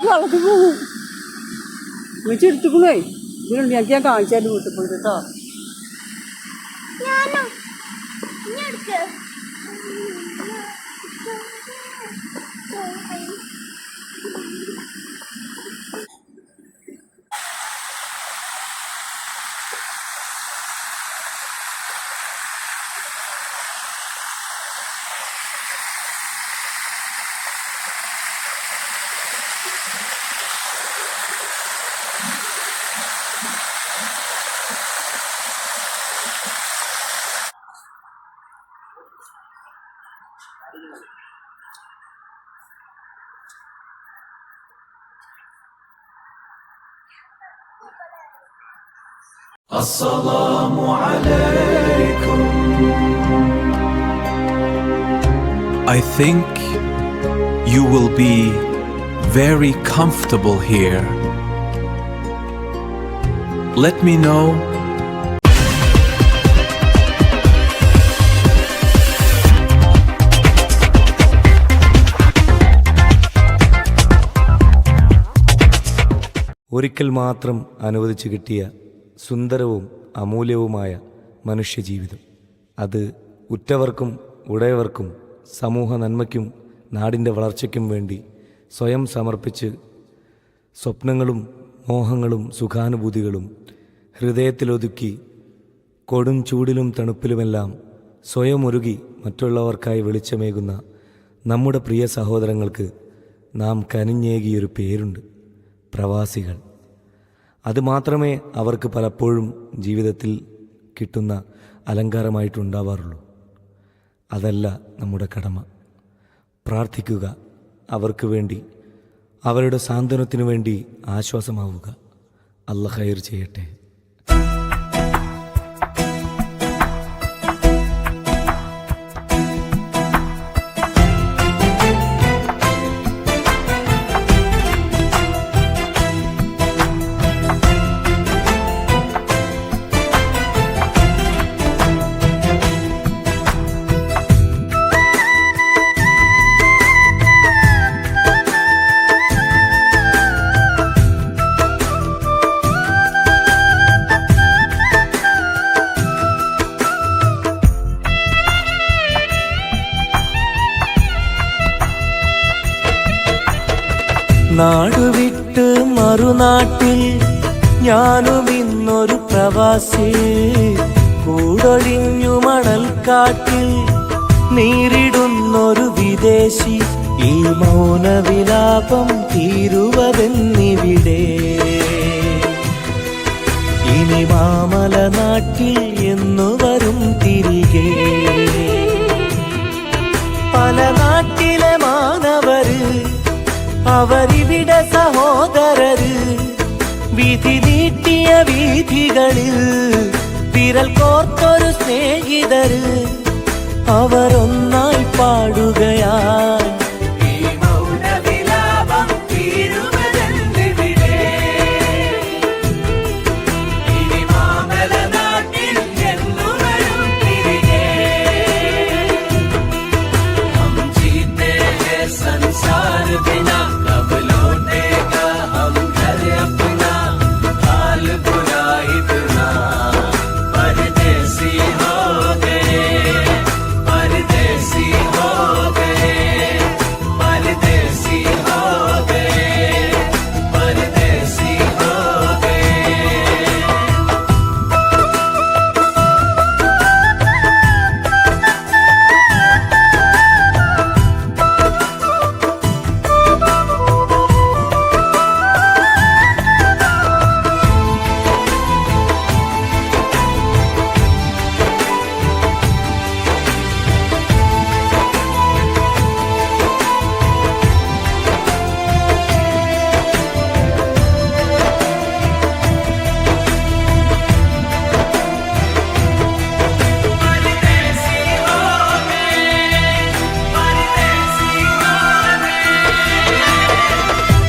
വെള്ളത്തിൽ പോകും വെച്ചെടുത്തുകളേ ഇതിനുണ്ട് ഞാൻ കാണിച്ചാൽ വീട്ടിൽ പോയിട്ട് കേട്ടോ. Assalamu alaikum. I think you will be very comfortable here. Let me know. ഒരിക്കൽ മാത്രം അനുവദിച്ചു കിട്ടിയ സുന്ദരവും അമൂല്യവുമായ മനുഷ്യജീവിതം, അത് ഉറ്റവർക്കും ഉടയവർക്കും സമൂഹ നന്മയ്ക്കും നാടിൻ്റെ വളർച്ചയ്ക്കും വേണ്ടി സ്വയം സമർപ്പിച്ച് സ്വപ്നങ്ങളും മോഹങ്ങളും സുഖാനുഭൂതികളും ഹൃദയത്തിലൊതുക്കി കൊടും ചൂടിലും തണുപ്പിലുമെല്ലാം സ്വയം ഒരുകി മറ്റുള്ളവർക്കായി വെളിച്ചമേകുന്ന നമ്മുടെ പ്രിയ സഹോദരങ്ങൾക്ക് നാം കനിഞ്ഞേകിയൊരു പേരുണ്ട്: പ്രവാസികൾ. അതുമാത്രമേ അവർക്ക് പലപ്പോഴും ജീവിതത്തിൽ കിട്ടുന്ന അലങ്കാരമായിട്ടുണ്ടാവാറുള്ളൂ. അതല്ല നമ്മുടെ കടമ. പ്രാർത്ഥിക്കുക, അവർക്ക് വേണ്ടി, അവരുടെ സാന്ത്വനത്തിനു വേണ്ടി ആശ്വാസമാവുക. അല്ലാഹ് ഖൈർ ചെയ്യട്ടെ. നാടുവിട്ട് മറുനാട്ടിൽ ഞാനും ഇന്നൊരു പ്രവാസി, കൂടൊഴിഞ്ഞു മണൽക്കാട്ടിൽ നീരിടുന്നൊരു വിദേശി. ഈ മൗനവിലാപം തീരുവതെന്നിവിടെ, ഇനി മാമല നാട്ടിൽ എന്നു വരും തിരികെ. പല നാട്ടിലെ മാനവര് അവരിവിടെ സഹോദരര്, വിധി നീട്ടിയ വീഥികളിൽ വിരൽ കോർത്തൊരു സ്നേഹിതര്, അവരൊന്നായി പാടുകയായി.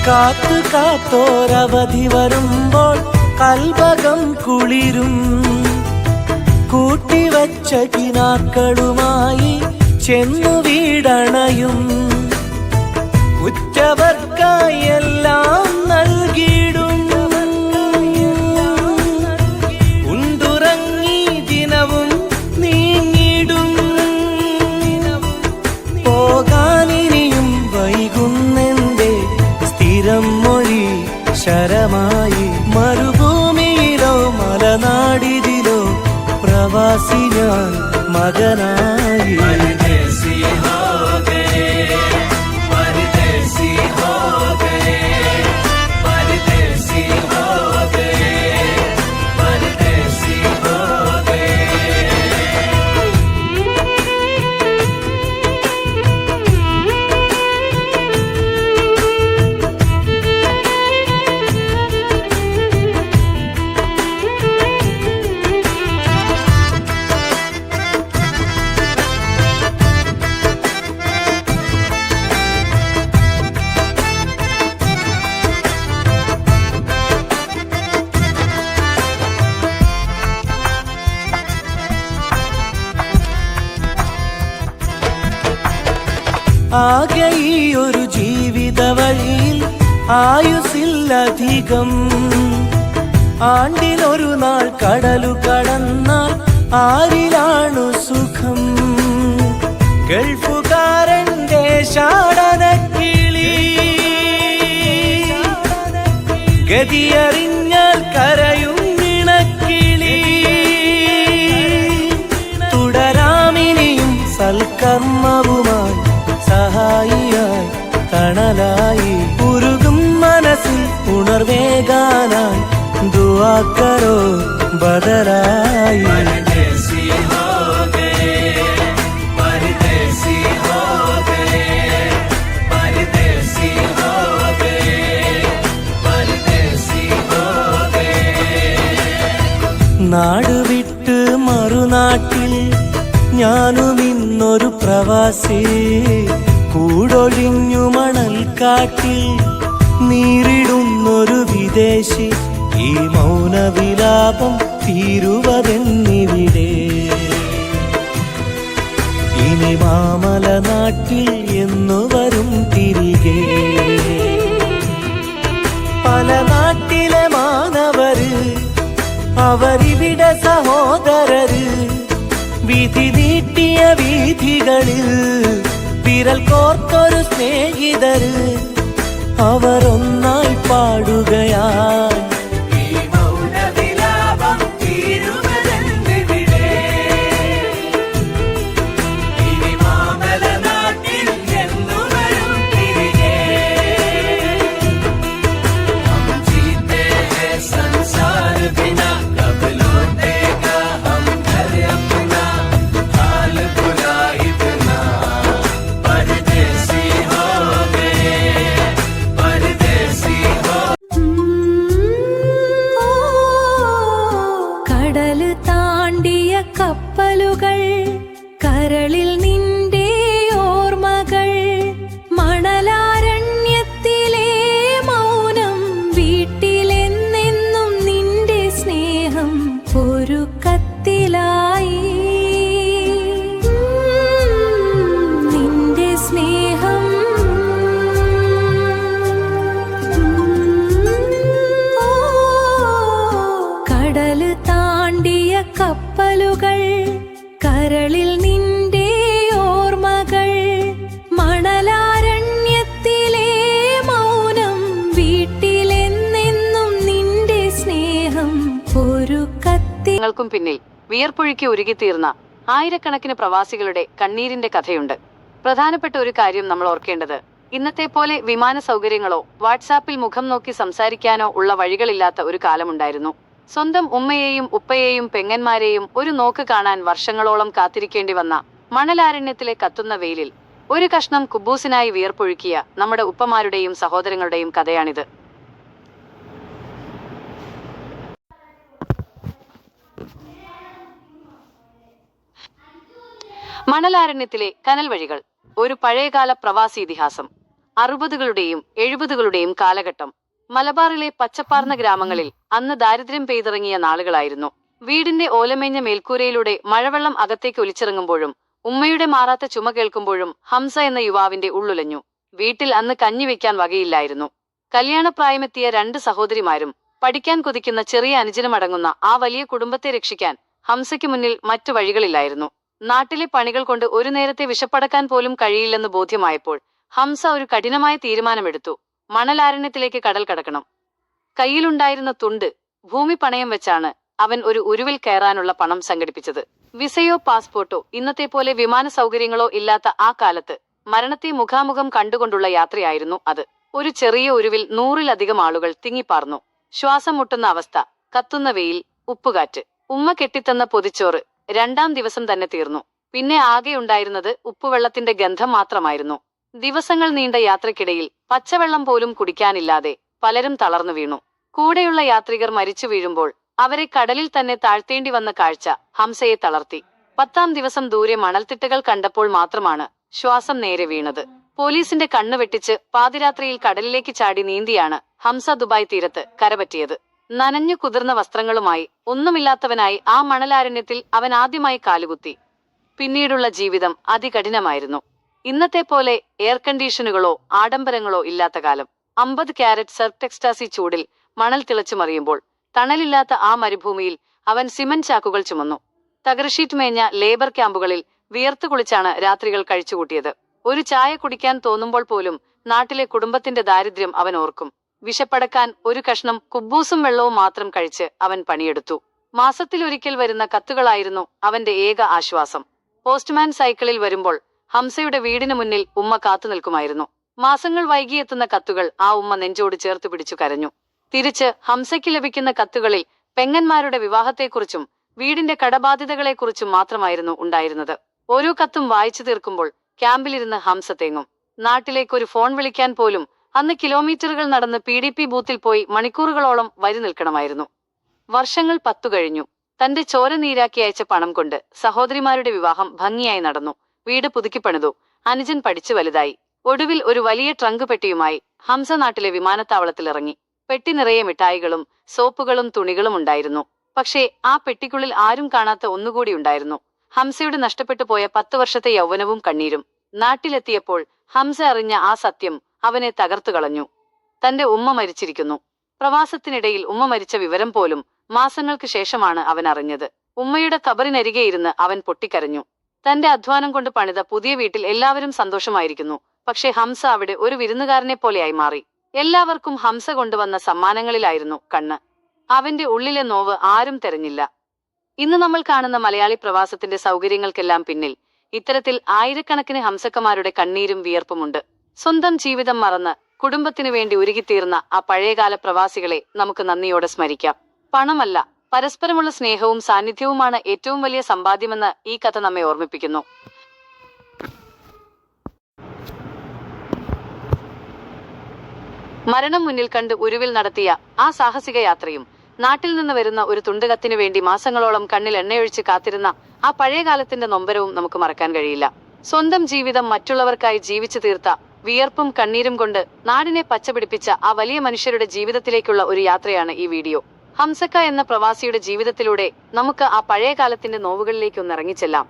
കാത്തു കാത്തോരവധി വരുമ്പോൾ കൽബകം കുളിരും. കൂട്ടിവച്ച കിനാക്കളുമായി ചെന്നു വീടണയും. ഉറ്റവർക്കായി എല്ലാം നൽകിയിടും. ഉണ്ടുറങ്ങി ദിനവും നീങ്ങിടും. പോകാനിനിയും വൈകുന്നെന്റെ സ്ഥിരം മൊഴി ശരമായി. മരുഭൂമിയിലോ മലനാടിതിലോ പ്രവാസി ഞാൻ മകനായി. ആകെ ഈ ഒരു ജീവിത വഴിയിൽ ആയുസില്ലധികം. ആണ്ടിലൊരു നാൾ കടലു കടന്നാൽ ആരിലാണു സുഖം? ഗൾഫുകാരന്റെ ഷാടനക്കിളി ഗതിയറിഞ്ഞാൽ കരയും ഇണക്കിളി. തുടരാമിനിയും സൽക്കർമ്മവുമായി സഹായിയായി തണലായി. ഉരുകും മനസ്സിൽ ഉണർവേകാനായി ദുആക്കരോ ബദലായി. നാടുവിട്ട് മറുനാട്ടിൽ ഞാനും ഇന്നൊരു പ്രവാസി. കൂടൊഴിഞ്ഞു മണൽക്കാട്ടിൽ നീറിടുന്നൊരു വിദേശി. ഈ മൗനവിലാപം തീരുവതെന്നിവിടെ. ഇനി മാമല നാട്ടിൽ എന്നു വരും തിരികെ. പല നാട്ടിലെ മാനവര് അവരിവിടെ സഹോദരര്. വിധി നീട്ടിയ വീഥികളിൽ വിരൽ കോർത്തൊരു സ്നേഹിതര്. അവരൊന്നായി പാടുകയായി. കപ്പലുകൾ കരളിൽ നിന്റെ ഓർമ്മകൾ. മണലാരണ്യത്തിലെ മൗനം വീട്ടിലെന്നെന്നും നിന്റെ സ്നേഹം ഒരു കത്തിലായി. നിന്റെ സ്നേഹം കടല് താണ്ടിയ കപ്പലുകൾ കരളിൽ നിന്റെ ഓർമ്മകൾ. മണലാരണ്യത്തിലെ മൗനം വീട്ടിലെന്നെന്നും നിന്റെ സ്നേഹം ഒരു കത്തി. ങ്ങൾക്കും പിന്നിൽ വിയർപ്പൊഴുക്കി ഉരുകിത്തീർന്ന ആയിരക്കണക്കിന് പ്രവാസികളുടെ കണ്ണീരിന്റെ കഥയുണ്ട്. പ്രധാനപ്പെട്ട ഒരു കാര്യം നമ്മൾ ഓർക്കേണ്ടത്, ഇന്നത്തെ പോലെ വിമാന സൗകര്യങ്ങളോ വാട്സാപ്പിൽ മുഖം നോക്കി സംസാരിക്കാനോ ഉള്ള വഴികളില്ലാത്ത ഒരു കാലമുണ്ടായിരുന്നു. സ്വന്തം ഉമ്മയെയും ഉപ്പയെയും പെങ്ങന്മാരെയും ഒരു നോക്ക് കാണാൻ വർഷങ്ങളോളം കാത്തിരിക്കേണ്ടി വന്ന മണലാരണ്യത്തിലെ കത്തുന്ന വെയിലിൽ ഒരു കഷ്ണം കുബൂസിനായി വിയർപ്പൊഴുക്കിയ നമ്മുടെ ഉപ്പമാരുടെയും സഹോദരങ്ങളുടെയും കഥയാണിത്. മണലാരണ്യത്തിലെ കനൽ വഴികൾ ഒരു പഴയകാല പ്രവാസി ഇതിഹാസം. 60കളുടെയും 70കളുടെയും കാലഘട്ടം. മലബാറിലെ പച്ചപ്പാർന്ന ഗ്രാമങ്ങളിൽ അന്ന് ദാരിദ്ര്യം പെയ്തിറങ്ങിയ നാളുകളായിരുന്നു. വീടിന്റെ ഓലമേഞ്ഞ മേൽക്കൂരയിലൂടെ മഴവെള്ളം അകത്തേക്ക് ഒലിച്ചിറങ്ങുമ്പോഴും ഉമ്മയുടെ മാറാത്ത ചുമ കേൾക്കുമ്പോഴും ഹംസ എന്ന യുവാവിന്റെ ഉള്ളുലഞ്ഞു. വീട്ടിൽ അന്ന് കഞ്ഞി വെക്കാൻ വകയില്ലായിരുന്നു. കല്യാണപ്രായമെത്തിയ 2 സഹോദരിമാരും പഠിക്കാൻ കൊതിക്കുന്ന ചെറിയ അനുജനുമടങ്ങുന്ന ആ വലിയ കുടുംബത്തെ രക്ഷിക്കാൻ ഹംസയ്ക്ക് മുന്നിൽ മറ്റു വഴികളില്ലായിരുന്നു. നാട്ടിലെ പണികൾ കൊണ്ട് ഒരു നേരത്തെ വിശപ്പടക്കാൻ പോലും കഴിയില്ലെന്ന് ബോധ്യമായപ്പോൾ ഹംസ ഒരു കഠിനമായ തീരുമാനമെടുത്തു. മണലാരണ്യത്തിലേക്ക് കടൽ കടക്കണം. കയ്യിലുണ്ടായിരുന്ന തുണ്ട് ഭൂമി പണയം വെച്ചാണ് അവൻ ഒരു ഉരുവിൽ കയറാനുള്ള പണം സംഘടിപ്പിച്ചത്. വിസയോ പാസ്പോർട്ടോ ഇന്നത്തെ പോലെ വിമാന സൗകര്യങ്ങളോ ഇല്ലാത്ത ആ കാലത്ത് മരണത്തെ മുഖാമുഖം കണ്ടുകൊണ്ടുള്ള യാത്രയായിരുന്നു അത്. ഒരു ചെറിയ ഉരുവിൽ 100-ലധികം ആളുകൾ തിങ്ങിപ്പാർന്നു. ശ്വാസം മുട്ടുന്ന അവസ്ഥ, കത്തുന്ന വെയിൽ, ഉപ്പുകാറ്റ്. ഉമ്മ കെട്ടിത്തന്ന പൊതിച്ചോറ് 2-ാം ദിവസം തന്നെ തീർന്നു. പിന്നെ ആകെ ഉണ്ടായിരുന്നത് ഉപ്പുവെള്ളത്തിന്റെ ഗന്ധം മാത്രമായിരുന്നു. ദിവസങ്ങൾ നീണ്ട യാത്രക്കിടയിൽ പച്ചവെള്ളം പോലും കുടിക്കാനില്ലാതെ പലരും തളർന്നു വീണു. കൂടെയുള്ള യാത്രികർ മരിച്ചു വീഴുമ്പോൾ അവരെ കടലിൽ തന്നെ താഴ്ത്തേണ്ടി വന്ന കാഴ്ച ഹംസയെ തളർത്തി. 10-ാം ദിവസം ദൂരെ മണൽത്തിട്ടകൾ കണ്ടപ്പോൾ മാത്രമാണ് ശ്വാസം നേരെ വീണത്. പോലീസിന്റെ കണ്ണു വെട്ടിച്ച് പാതിരാത്രിയിൽ കടലിലേക്ക് ചാടി നീന്തിയാണ് ഹംസ ദുബായ് തീരത്ത് കരപറ്റിയത്. നനഞ്ഞു കുതിർന്ന വസ്ത്രങ്ങളുമായി ഒന്നുമില്ലാത്തവനായി ആ മണലാരണ്യത്തിൽ അവൻ ആദ്യമായി കാലുകുത്തി. പിന്നീടുള്ള ജീവിതം അതികഠിനമായിരുന്നു. ഇന്നത്തെ പോലെ എയർ കണ്ടീഷനുകളോ ആഡംബരങ്ങളോ ഇല്ലാത്ത കാലം. 50 ക്യാരറ്റ് സർഫ് എക്സ്റ്റാസി ചൂടിൽ മണൽ തിളച്ചു മറിയുമ്പോൾ തണലില്ലാത്ത ആ മരുഭൂമിയിൽ അവൻ സിമന്റ് ചാക്കുകൾ ചുമന്നു. തകർഷീറ്റ് മേഞ്ഞ ലേബർ ക്യാമ്പുകളിൽ വിയർത്തു കുളിച്ചാണ് രാത്രികൾ കഴിച്ചുകൂട്ടിയത്. ഒരു ചായ കുടിക്കാൻ തോന്നുമ്പോൾ പോലും നാട്ടിലെ കുടുംബത്തിന്റെ ദാരിദ്ര്യം അവൻ ഓർക്കും. വിശപ്പടക്കാൻ ഒരു കഷ്ണം കുബൂസും വെള്ളവും മാത്രം കഴിച്ച് അവൻ പണിയെടുത്തു. മാസത്തിലൊരിക്കൽ വരുന്ന കത്തുകളായിരുന്നു അവന്റെ ഏക ആശ്വാസം. പോസ്റ്റ്മാൻ സൈക്കിളിൽ വരുമ്പോൾ ഹംസയുടെ വീടിന് മുന്നിൽ ഉമ്മ കാത്തു നിൽക്കുമായിരുന്നു. മാസങ്ങൾ വൈകിയെത്തുന്ന കത്തുകൾ ആ ഉമ്മ നെഞ്ചോട് ചേർത്ത് പിടിച്ചു കരഞ്ഞു. തിരിച്ച് ഹംസയ്ക്ക് ലഭിക്കുന്ന കത്തുകളിൽ പെങ്ങന്മാരുടെ വിവാഹത്തെക്കുറിച്ചും വീടിന്റെ കടബാധ്യതകളെക്കുറിച്ചും മാത്രമായിരുന്നു ഉണ്ടായിരുന്നത്. ഓരോ കത്തും വായിച്ചു തീർക്കുമ്പോൾ ക്യാമ്പിലിരുന്ന് ഹംസ തേങ്ങും. നാട്ടിലേക്കൊരു ഫോൺ വിളിക്കാൻ പോലും അന്ന് കിലോമീറ്ററുകൾ നടന്ന് PDP ബൂത്തിൽ പോയി മണിക്കൂറുകളോളം വരി നിൽക്കണമായിരുന്നു. വർഷങ്ങൾ 10 കഴിഞ്ഞു. തന്റെ ചോര നീരാക്കി അയച്ച പണം കൊണ്ട് സഹോദരിമാരുടെ വിവാഹം ഭംഗിയായി നടന്നു. വീട് പുതുക്കിപ്പണിതു. അനുജൻ പഠിച്ചു വലുതായി. ഒടുവിൽ ഒരു വലിയ ട്രങ്ക് പെട്ടിയുമായി ഹംസ നാട്ടിലെ വിമാനത്താവളത്തിലിറങ്ങി. പെട്ടി നിറയെ മിഠായികളും സോപ്പുകളും തുണികളും ഉണ്ടായിരുന്നു. പക്ഷേ ആ പെട്ടിക്കുള്ളിൽ ആരും കാണാത്ത ഒന്നുകൂടി ഉണ്ടായിരുന്നു. ഹംസയുടെ നഷ്ടപ്പെട്ടു പോയ 10 വർഷത്തെ യൗവനവും കണ്ണീരും. നാട്ടിലെത്തിയപ്പോൾ ഹംസ അറിഞ്ഞ ആ സത്യം അവനെ തകർത്തു കളഞ്ഞു. തന്റെ ഉമ്മ മരിച്ചിരിക്കുന്നു. പ്രവാസത്തിനിടയിൽ ഉമ്മ മരിച്ച വിവരം പോലും മാസങ്ങൾക്ക് ശേഷമാണ് അവൻ അറിഞ്ഞത്. ഉമ്മയുടെ ഖബറിനരികെ ഇരുന്ന് അവൻ പൊട്ടിക്കരഞ്ഞു. തന്റെ അധ്വാനം കൊണ്ട് പണിത പുതിയ വീട്ടിൽ എല്ലാവരും സന്തോഷമായിരിക്കുന്നു. പക്ഷേ ഹംസ അവിടെ ഒരു വിരുന്നുകാരനെ പോലെയായി മാറി. എല്ലാവർക്കും ഹംസ കൊണ്ടുവന്ന സമ്മാനങ്ങളിലായിരുന്നു കണ്ണ്. അവന്റെ ഉള്ളിലെ നോവ് ആരും തെരഞ്ഞില്ല. ഇന്ന് നമ്മൾ കാണുന്ന മലയാളി പ്രവാസത്തിന്റെ സൗകര്യങ്ങൾക്കെല്ലാം പിന്നിൽ ഇത്തരത്തിൽ ആയിരക്കണക്കിന് ഹംസക്കമാരുടെ കണ്ണീരും വിയർപ്പുമുണ്ട്. സ്വന്തം ജീവിതം മറന്ന് കുടുംബത്തിനു വേണ്ടി ഉരുകിത്തീർന്ന ആ പഴയകാല പ്രവാസികളെ നമുക്ക് നന്ദിയോടെ സ്മരിക്കാം. പണമല്ല, പരസ്പരമുള്ള സ്നേഹവും സാന്നിധ്യവുമാണ് ഏറ്റവും വലിയ സമ്പാദ്യമെന്ന് ഈ കഥ നമ്മെ ഓർമ്മിപ്പിക്കുന്നു. മരണം മുന്നിൽ കണ്ട് ഉരുവിൽ നടത്തിയ ആ സാഹസിക യാത്രയും നാട്ടിൽ നിന്ന് വരുന്ന ഒരു തുണ്ടുകത്തിനു വേണ്ടി മാസങ്ങളോളം കണ്ണിൽ എണ്ണയൊഴിച്ച് കാത്തിരുന്ന ആ പഴയകാലത്തിന്റെ നൊമ്പരവും നമുക്ക് മറക്കാൻ കഴിയില്ല. സ്വന്തം ജീവിതം മറ്റുള്ളവർക്കായി ജീവിച്ചു തീർത്ത വിയർപ്പും കണ്ണീരും കൊണ്ട് നാടിനെ പച്ചപിടിപ്പിച്ച ആ വലിയ മനുഷ്യരുടെ ജീവിതത്തിലേക്കുള്ള ഒരു യാത്രയാണ് ഈ വീഡിയോ. ഹംസക്ക എന്ന പ്രവാസിയുടെ ജീവിതത്തിലൂടെ നമുക്ക് ആ പഴയകാലത്തിന്റെ നോവുകളിലേക്കൊന്ന് ഇറങ്ങിച്ചെല്ലാം.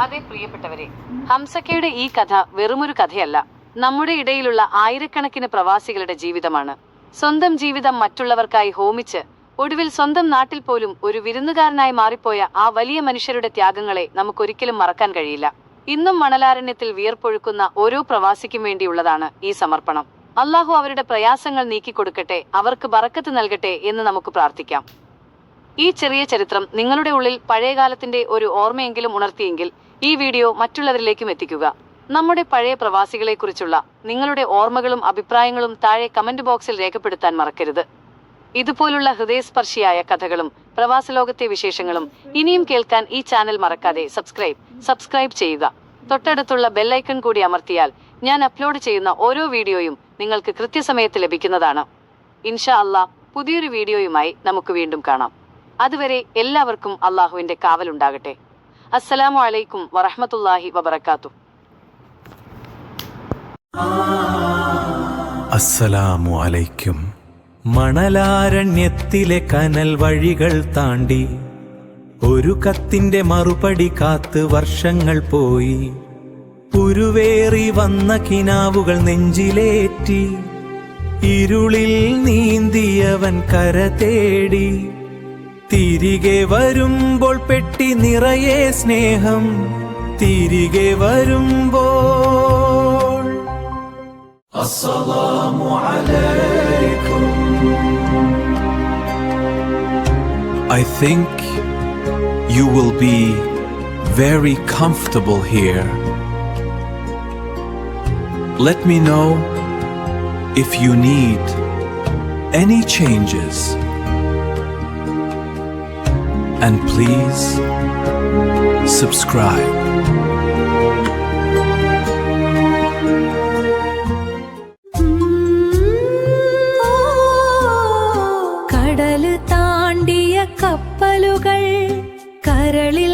അതെ പ്രിയപ്പെട്ടവരെ, ഹംസക്കയുടെ ഈ കഥ വെറുമൊരു കഥയല്ല, നമ്മുടെ ഇടയിലുള്ള ആയിരക്കണക്കിന് പ്രവാസികളുടെ ജീവിതമാണ്. സ്വന്തം ജീവിതം മറ്റുള്ളവർക്കായി ഹോമിച്ച് ഒടുവിൽ സ്വന്തം നാട്ടിൽ പോലും ഒരു വിരുന്നുകാരനായി മാറിപ്പോയ ആ വലിയ മനുഷ്യരുടെ ത്യാഗങ്ങളെ നമുക്കൊരിക്കലും മറക്കാൻ കഴിയില്ല. ഇന്നും മണലാരണ്യത്തിൽ വിയർപ്പൊഴുക്കുന്ന ഓരോ പ്രവാസിക്കും വേണ്ടിയുള്ളതാണ് ഈ സമർപ്പണം. അള്ളാഹു അവരുടെ പ്രയാസങ്ങൾ നീക്കിക്കൊടുക്കട്ടെ, അവർക്ക് ബറക്കത്ത് നൽകട്ടെ എന്ന് നമുക്ക് പ്രാർത്ഥിക്കാം. ഈ ചെറിയ ചരിത്രം നിങ്ങളുടെ ഉള്ളിൽ പഴയകാലത്തിന്റെ ഒരു ഓർമ്മയെങ്കിലും ഉണർത്തിയെങ്കിൽ ഈ വീഡിയോ മറ്റുള്ളവരിലേക്കും എത്തിക്കുക. നമ്മുടെ പഴയ പ്രവാസികളെക്കുറിച്ചുള്ള നിങ്ങളുടെ ഓർമ്മകളും അഭിപ്രായങ്ങളും താഴെ കമന്റ് ബോക്സിൽ രേഖപ്പെടുത്താൻ മറക്കരുത്. ഇതുപോലുള്ള ഹൃദയസ്പർശിയായ കഥകളും പ്രവാസലോകത്തെ വിശേഷങ്ങളും ഇനിയും കേൾക്കാൻ ഈ ചാനൽ മറക്കാതെ സബ്സ്ക്രൈബ് ചെയ്യുക. തൊട്ടടുത്തുള്ള ബെല്ലൈക്കൺ കൂടി അമർത്തിയാൽ ഞാൻ അപ്ലോഡ് ചെയ്യുന്ന ഓരോ വീഡിയോയും നിങ്ങൾക്ക് കൃത്യസമയത്ത് ലഭിക്കുന്നതാണ്. ഇൻഷാ അല്ലാഹ് പുതിയൊരു വീഡിയോയുമായി നമുക്ക് വീണ്ടും കാണാം. അതുവരെ എല്ലാവർക്കും അള്ളാഹുവിന്റെ കാവലുണ്ടാകട്ടെ. അസ്സലാമു അലൈക്കും വറഹ്മത്തുള്ളാഹി വബറകാതുഹു. അസ്സലാമു അലൈക്കും മണലാരണ്യത്തിലെ കനൽ വഴികൾ താണ്ടി ഒരു കത്തിന്റെ മറുപടി കാത്ത് വർഷങ്ങൾ പോയി. ഉരുവേറി വന്ന കിനാവുകൾ നെഞ്ചിലേറ്റി ഇരുളിൽ നീന്തിയവൻ കര തേടി. തിരികെ വരുമ്പോൾ പെട്ടി നിറയെ സ്നേഹം, തിരികെ വരുമ്പോൾ അസ്സലാമു അലൈക്കും. I think you will be very comfortable here. Let me know if you need any changes. And please subscribe. കടല് താണ്ടിയ കപ്പലുകൾ കരളിൽ